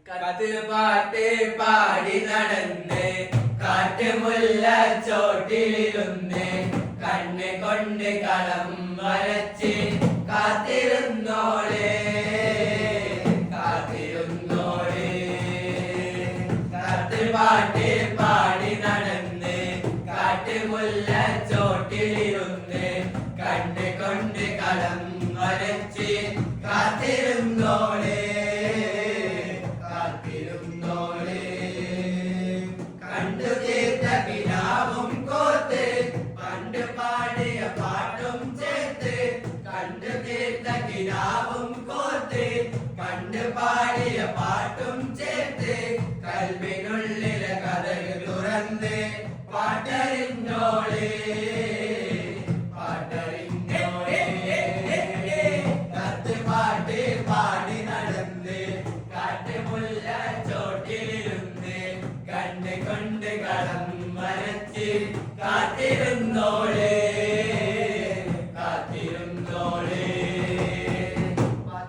കത്ത് പാട്ട് പാടി നടന്ന് കാറ്റുമുല്ല ചോട്ടിലിരുന്ന് കണ്ണ് കൊണ്ട് കളം വരച്ച് കാത്തിരുന്നോളെ കാത്തിരുന്നോളെ. കത്ത് പാട്ട് പാടി നടന്ന് കാറ്റുമുല്ല ചോട്ടിലിരുന്ന് കണ്ണ് കൊണ്ട് കളം വരച്ച് കാത്തിരുന്നോളെ കാത്തിരുന്നോളെ. കണ്ടു തീർത്ത കിനാവും കോർത്ത് പണ്ട് പാടിയ പാട്ടും ചേർത്ത് കണ്ടു തീർത്ത കിനാവും കോർത്ത് പണ്ട് പാടിയ പാട്ടും ചേർത്ത് കൽവിനുള്ളിലെ കഥകൾ തുറന്ന് പാട്ടറിഞ്ഞോളെ പാട്ടറിഞ്ഞോളെ. കത്ത് പാട്ട് പാടി നടന്ന് കാട്ടുമുല്ല ചോട്ടിലിരുന്ന് കണ്ണ് കൊണ്ട് കളം വരച്ച് കാത്തിരുന്നോളെ